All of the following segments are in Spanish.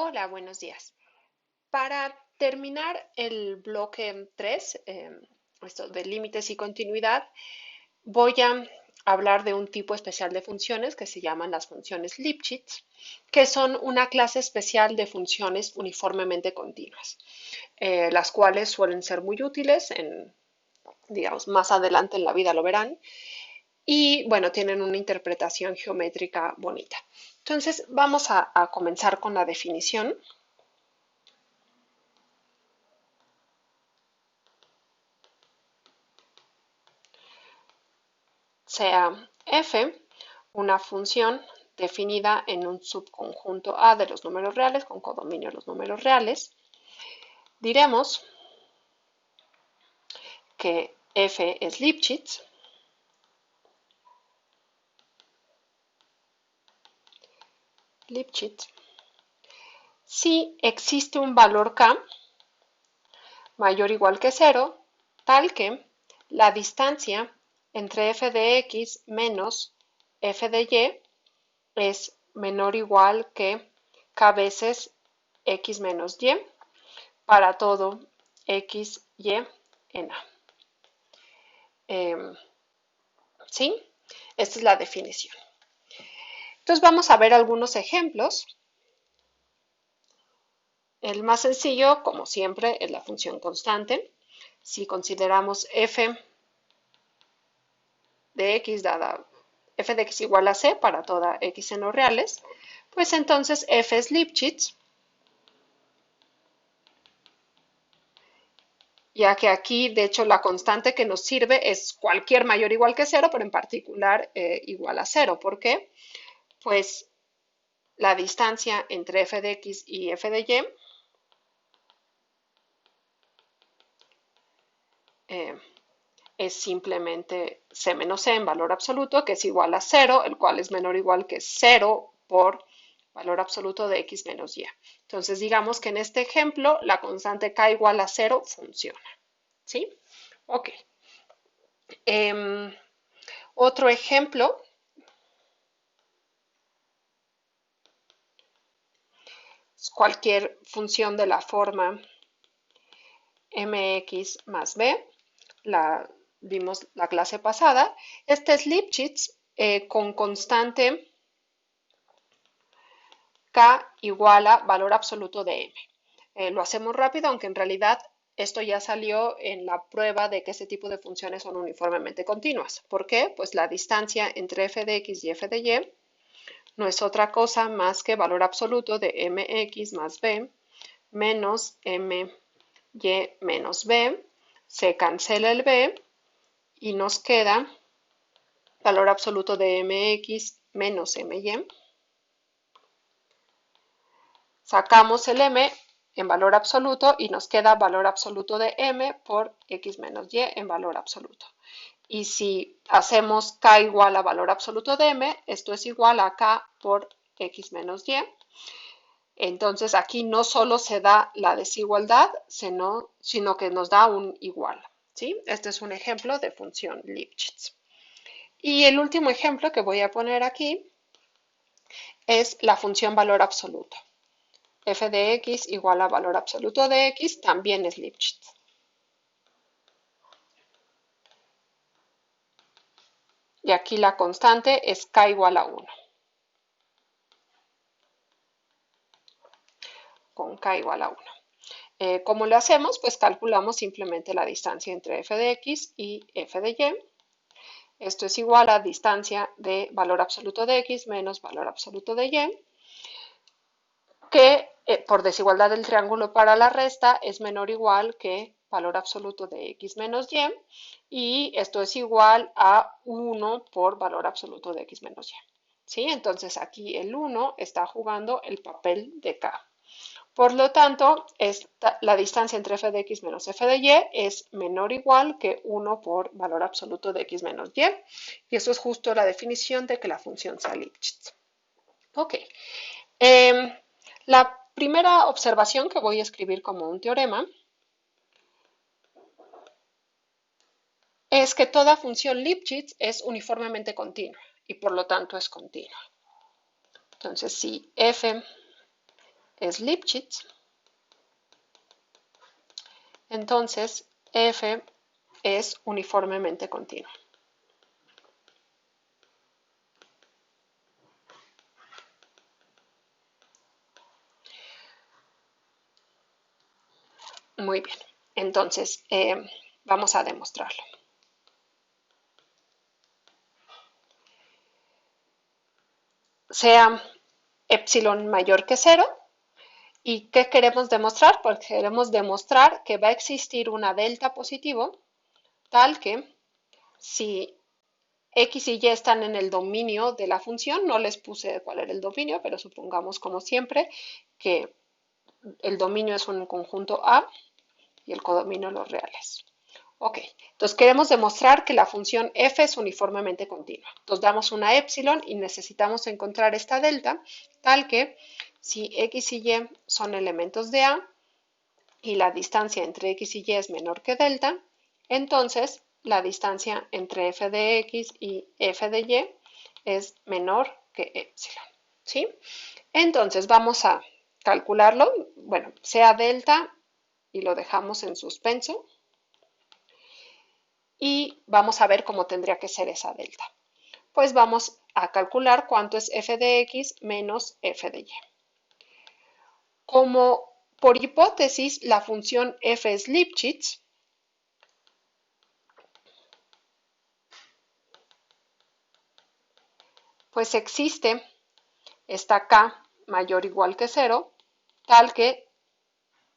Hola, buenos días. Para terminar el bloque 3, esto de límites y continuidad, voy a hablar de un tipo especial de funciones que se llaman las funciones Lipschitz, que son una clase especial de funciones uniformemente continuas, las cuales suelen ser muy útiles digamos, más adelante en la vida lo verán, y bueno, tienen una interpretación geométrica bonita. Entonces, vamos a comenzar con la definición. Sea f una función definida en un subconjunto A de los números reales con codominio de los números reales, diremos que f es Lipschitz si existe un valor k mayor o igual que 0, tal que la distancia entre f de x menos f de y es menor o igual que k veces x menos y para todo x, y en A. ¿Sí? Esta es la definición. Entonces vamos a ver algunos ejemplos. El más sencillo, como siempre, es la función constante. Si consideramos f de x dada f de x igual a c para toda x en los reales, pues entonces f es Lipschitz, ya que aquí, de hecho, la constante que nos sirve es cualquier mayor o igual que 0, pero en particular igual a 0. ¿Por qué? Pues la distancia entre f de x y f de y es simplemente c menos c en valor absoluto, que es igual a 0, el cual es menor o igual que 0 por valor absoluto de x menos y. Entonces, digamos que en este ejemplo, la constante k igual a 0 funciona. ¿Sí? Ok. Otro ejemplo, cualquier función de la forma mx más b, la vimos la clase pasada. Este es Lipschitz con constante k igual a valor absoluto de m. Lo hacemos rápido, aunque en realidad esto ya salió en la prueba de que ese tipo de funciones son uniformemente continuas. ¿Por qué? Pues la distancia entre f de x y f de y no es otra cosa más que valor absoluto de mx más b menos my menos b. Se cancela el b y nos queda valor absoluto de mx menos my. Sacamos el m en valor absoluto y nos queda valor absoluto de m por x menos y en valor absoluto. Y si hacemos k igual a valor absoluto de m, esto es igual a k por x menos y. Entonces aquí no solo se da la desigualdad, sino que nos da un igual. ¿Sí? Este es un ejemplo de función Lipschitz. Y el último ejemplo que voy a poner aquí es la función valor absoluto. F de x igual a valor absoluto de x también es Lipschitz. Y aquí la constante es k igual a 1. Con k igual a 1. ¿Cómo lo hacemos? Pues calculamos simplemente la distancia entre f de x y f de y. Esto es igual a distancia de valor absoluto de x menos valor absoluto de y, que por desigualdad del triángulo para la resta es menor o igual que valor absoluto de x menos y esto es igual a 1 por valor absoluto de x menos y. ¿Sí? Entonces aquí el 1 está jugando el papel de k. Por lo tanto, la distancia entre f de x menos f de y es menor o igual que 1 por valor absoluto de x menos y. Y eso es justo la definición de que la función sea Lipschitz. Ok. La primera observación que voy a escribir como un teorema es que toda función Lipschitz es uniformemente continua y por lo tanto es continua. Entonces, si f es Lipschitz, entonces f es uniformemente continua. Muy bien, entonces vamos a demostrarlo. Sea epsilon mayor que 0. ¿Y qué queremos demostrar? Pues queremos demostrar que va a existir una delta positivo tal que si x y y están en el dominio de la función, no les puse cuál era el dominio, pero supongamos como siempre que el dominio es un conjunto A y el codominio los reales. Ok, entonces queremos demostrar que la función f es uniformemente continua. Entonces damos una epsilon y necesitamos encontrar esta delta tal que si x y y son elementos de A y la distancia entre x y y es menor que delta, entonces la distancia entre f de x y f de y es menor que epsilon. ¿Sí? Entonces vamos a calcularlo. Bueno, sea delta y lo dejamos en suspenso. Y vamos a ver cómo tendría que ser esa delta. Pues vamos a calcular cuánto es f de x menos f de y. Como por hipótesis la función f es Lipschitz, pues existe esta k mayor o igual que 0, tal que,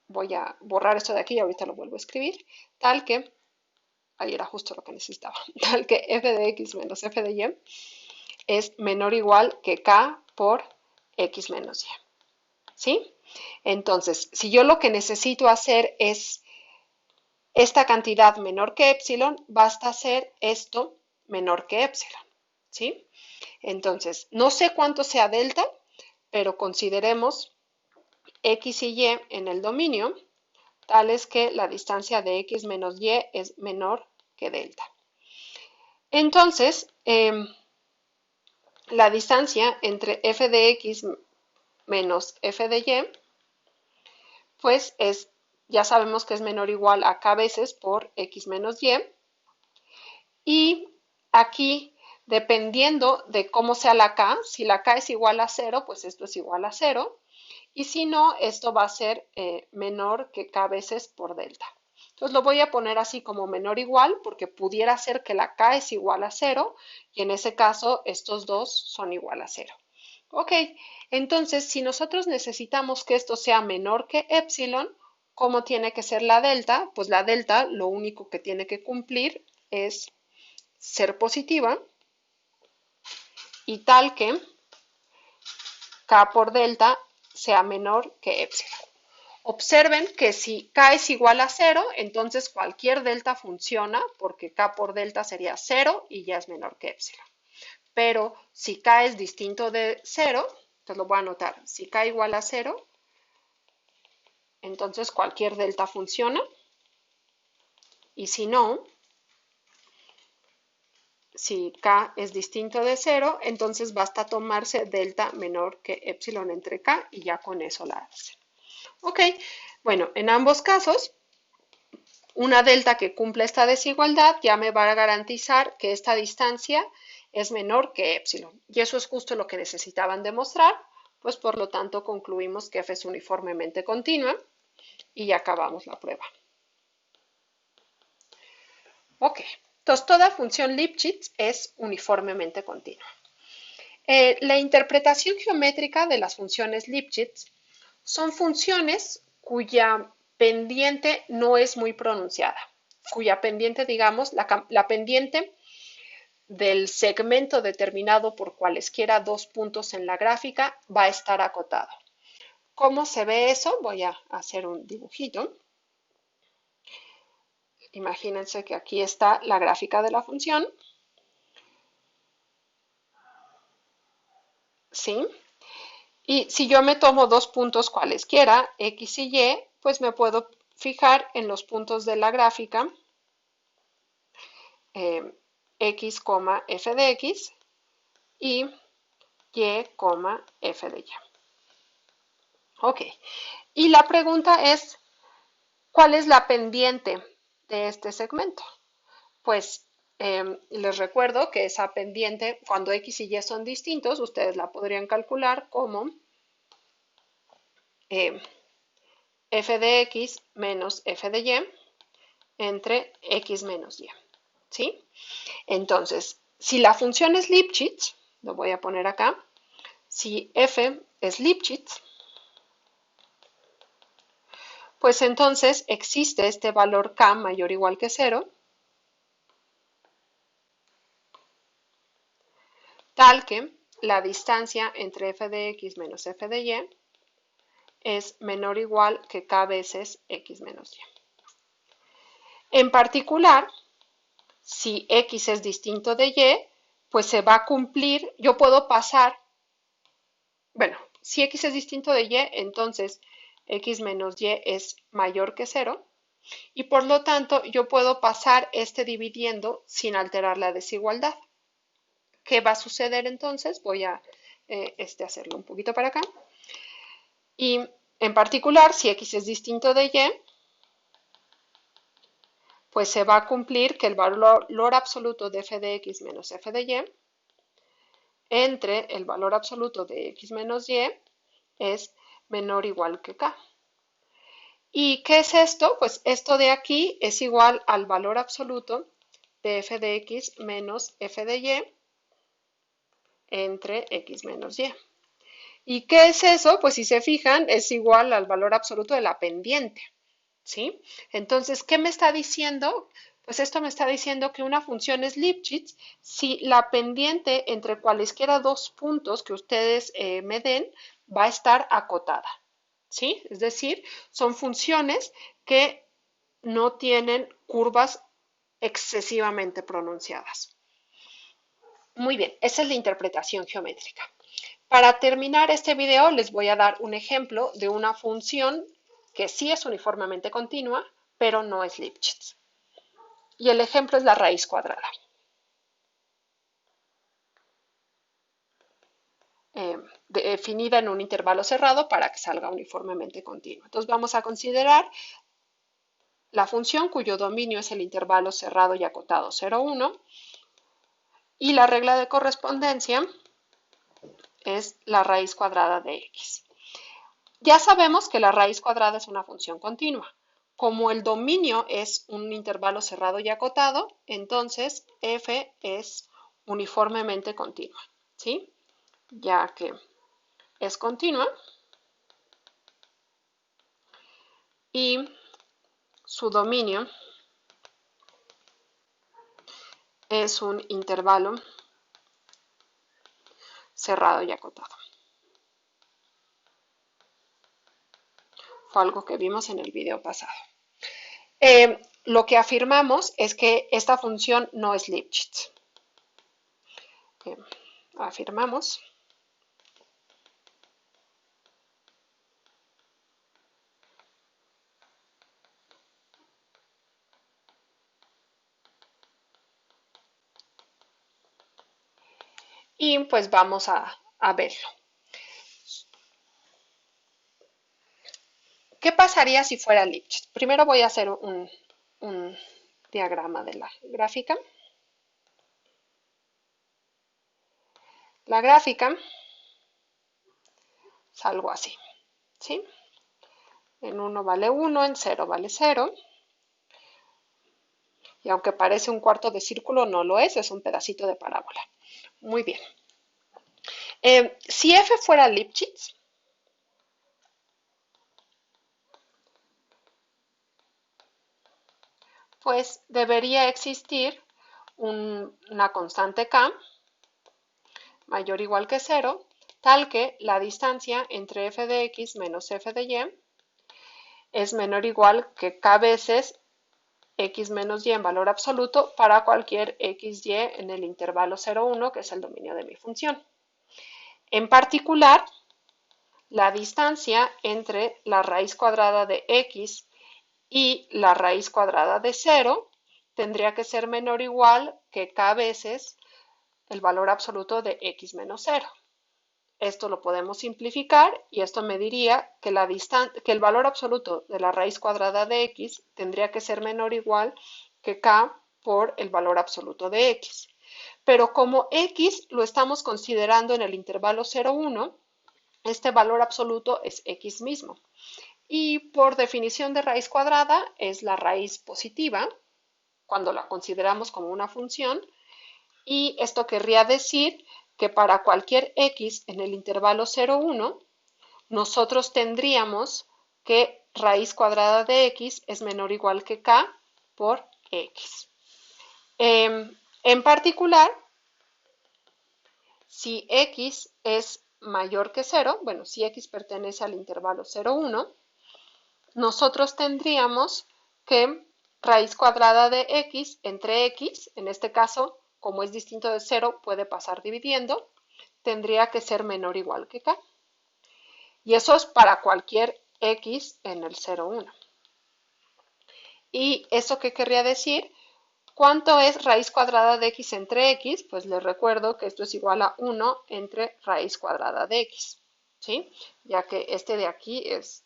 voy a borrar esto de aquí y ahorita lo vuelvo a escribir, tal que, ahí era justo lo que necesitaba, tal que f de x menos f de y es menor o igual que k por x menos y. ¿Sí? Entonces, si yo lo que necesito hacer es esta cantidad menor que epsilon, basta hacer esto menor que epsilon. ¿Sí? Entonces, no sé cuánto sea delta, pero consideremos x y y en el dominio, tal es que la distancia de x menos y es menor que delta. Entonces, la distancia entre f de x menos f de y, pues ya sabemos que es menor o igual a k veces por x menos y. Y aquí, dependiendo de cómo sea la k, si la k es igual a 0, pues esto es igual a 0. Y si no, esto va a ser menor que k veces por delta. Entonces lo voy a poner así como menor o igual, porque pudiera ser que la k es igual a 0, y en ese caso estos dos son igual a 0. Ok, entonces si nosotros necesitamos que esto sea menor que epsilon, ¿cómo tiene que ser la delta? Pues la delta lo único que tiene que cumplir es ser positiva y tal que k por delta sea menor que epsilon. Observen que si k es igual a 0, entonces cualquier delta funciona porque k por delta sería 0 y ya es menor que epsilon. Pero si k es distinto de 0, entonces lo voy a anotar, si k igual a 0, entonces cualquier delta funciona. Y si no, si k es distinto de 0, entonces basta tomarse delta menor que epsilon entre k y ya con eso la hacen. Ok, bueno, en ambos casos, una delta que cumpla esta desigualdad ya me va a garantizar que esta distancia es menor que epsilon. Y eso es justo lo que necesitaban demostrar, pues por lo tanto concluimos que f es uniformemente continua y ya acabamos la prueba. Ok, entonces toda función Lipschitz es uniformemente continua. La interpretación geométrica de las funciones Lipschitz son funciones cuya pendiente no es muy pronunciada, cuya pendiente, digamos, la pendiente del segmento determinado por cualesquiera dos puntos en la gráfica va a estar acotado. ¿Cómo se ve eso? Voy a hacer un dibujito. Imagínense que aquí está la gráfica de la función. ¿Sí? Y si yo me tomo dos puntos cualesquiera, x y y, pues me puedo fijar en los puntos de la gráfica x, f de x y, f de y. Ok, y la pregunta es, ¿cuál es la pendiente de este segmento? Pues les recuerdo que esa pendiente, cuando x y y son distintos, ustedes la podrían calcular como eh, f de x menos f de y entre x menos y. ¿Sí? Entonces, si la función es Lipschitz, lo voy a poner acá, si f es Lipschitz, pues entonces existe este valor k mayor o igual que 0, tal que la distancia entre f de x menos f de y es menor o igual que k veces x menos y. En particular, si x es distinto de y, pues se va a cumplir, yo puedo pasar, bueno, si x es distinto de y, entonces x menos y es mayor que 0, y por lo tanto yo puedo pasar este dividiendo sin alterar la desigualdad. ¿Qué va a suceder entonces? Voy a hacerlo un poquito para acá. Y en particular, si x es distinto de y, pues se va a cumplir que el valor absoluto de f de x menos f de y entre el valor absoluto de x menos y es menor o igual que k. ¿Y qué es esto? Pues esto de aquí es igual al valor absoluto de f de x menos f de y entre x menos y. ¿Y qué es eso? Pues si se fijan, es igual al valor absoluto de la pendiente. ¿Sí? Entonces, ¿qué me está diciendo? Pues esto me está diciendo que una función es Lipschitz si la pendiente entre cualesquiera dos puntos que ustedes me den va a estar acotada. ¿Sí? Es decir, son funciones que no tienen curvas excesivamente pronunciadas. Muy bien, esa es la interpretación geométrica. Para terminar este video les voy a dar un ejemplo de una función que sí es uniformemente continua, pero no es Lipschitz. Y el ejemplo es la raíz cuadrada. Definida en un intervalo cerrado para que salga uniformemente continua. Entonces vamos a considerar la función cuyo dominio es el intervalo cerrado y acotado 0, 1 y la regla de correspondencia es la raíz cuadrada de x. Ya sabemos que la raíz cuadrada es una función continua. Como el dominio es un intervalo cerrado y acotado, entonces f es uniformemente continua, ¿sí? Ya que es continua y su dominio es un intervalo cerrado y acotado. Fue algo que vimos en el video pasado. Lo que afirmamos es que esta función no es Lipschitz. Afirmamos y pues vamos a verlo. ¿Qué pasaría si fuera Lipschitz? Primero voy a hacer un diagrama de la gráfica. La gráfica es algo así, ¿sí? En 1 vale 1, en 0 vale 0. Y aunque parece un cuarto de círculo, no lo es un pedacito de parábola. Muy bien. Si f fuera Lipschitz, pues debería existir una constante k mayor o igual que 0, tal que la distancia entre f de x menos f de y es menor o igual que k veces x menos y en valor absoluto para cualquier x, y en el intervalo 0, 1, que es el dominio de mi función. En particular, la distancia entre la raíz cuadrada de x y la raíz cuadrada de 0 tendría que ser menor o igual que k veces el valor absoluto de x menos 0. esto lo podemos simplificar y esto me diría que, que el valor absoluto de la raíz cuadrada de x tendría que ser menor o igual que k por el valor absoluto de x. Pero como x lo estamos considerando en el intervalo 0, 1, este valor absoluto es x mismo. Y por definición de raíz cuadrada es la raíz positiva cuando la consideramos como una función. Y esto querría decir que para cualquier x en el intervalo 0, 1, nosotros tendríamos que raíz cuadrada de x es menor o igual que k por x. En particular, si x es mayor que 0, bueno, si x pertenece al intervalo 0, 1, nosotros tendríamos que raíz cuadrada de x entre x, en este caso, como es distinto de 0, puede pasar dividiendo, tendría que ser menor o igual que k. Y eso es para cualquier x en el 0, 1. ¿Y eso qué querría decir? ¿Cuánto es raíz cuadrada de x entre x? Pues les recuerdo que esto es igual a 1 entre raíz cuadrada de x, ¿sí? Ya que este de aquí es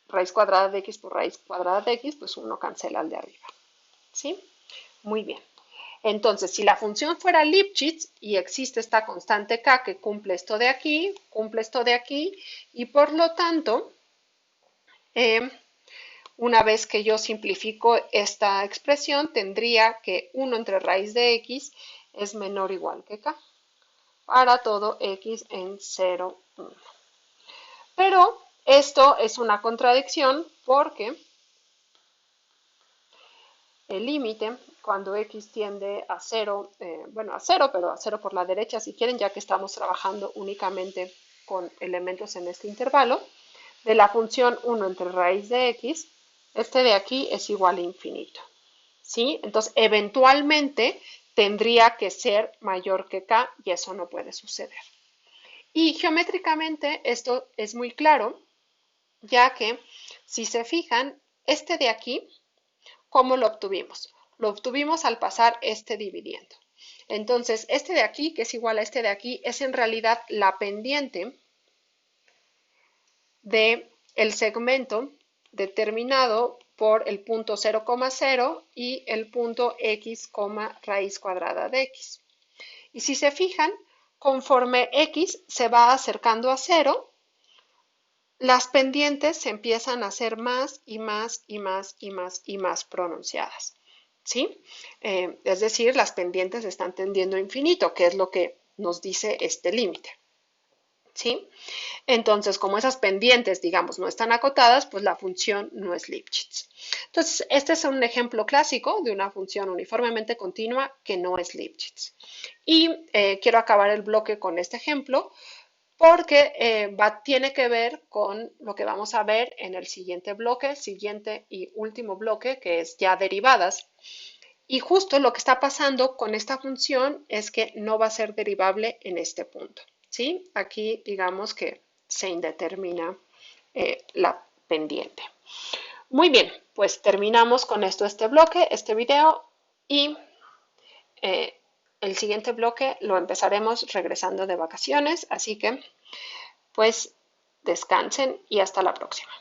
raíz cuadrada de x por raíz cuadrada de x, pues 1 cancela al de arriba, ¿sí? Muy bien. Entonces, si la función fuera Lipschitz y existe esta constante k que cumple esto de aquí, y por lo tanto, una vez que yo simplifico esta expresión, tendría que 1 entre raíz de x es menor o igual que k para todo x en 0, 1. Pero esto es una contradicción porque el límite, cuando x tiende a 0, bueno, a 0, pero a 0 por la derecha si quieren, ya que estamos trabajando únicamente con elementos en este intervalo, de la función 1 entre raíz de x, este de aquí es igual a infinito, ¿sí? Entonces, eventualmente tendría que ser mayor que k y eso no puede suceder. Y geométricamente esto es muy claro, ya que si se fijan, este de aquí, ¿cómo lo obtuvimos? Lo obtuvimos al pasar este dividiendo. Entonces, este de aquí, que es igual a este de aquí, es en realidad la pendiente del segmento determinado por el punto 0,0 y el punto x, raíz cuadrada de x. Y si se fijan, conforme x se va acercando a 0, las pendientes se empiezan a hacer más y más y más y más y más pronunciadas, ¿sí? Es decir, las pendientes están tendiendo a infinito, que es lo que nos dice este límite, ¿sí? Entonces, como esas pendientes, digamos, no están acotadas, pues la función no es Lipschitz. Entonces, este es un ejemplo clásico de una función uniformemente continua que no es Lipschitz. Y quiero acabar el bloque con este ejemplo porque tiene que ver con lo que vamos a ver en el siguiente bloque, siguiente y último bloque, que es ya derivadas. Y justo lo que está pasando con esta función es que no va a ser derivable en este punto, ¿sí? Aquí digamos que se indetermina la pendiente. Muy bien, pues terminamos con esto este bloque, este video, y el siguiente bloque lo empezaremos regresando de vacaciones, así que pues descansen y hasta la próxima.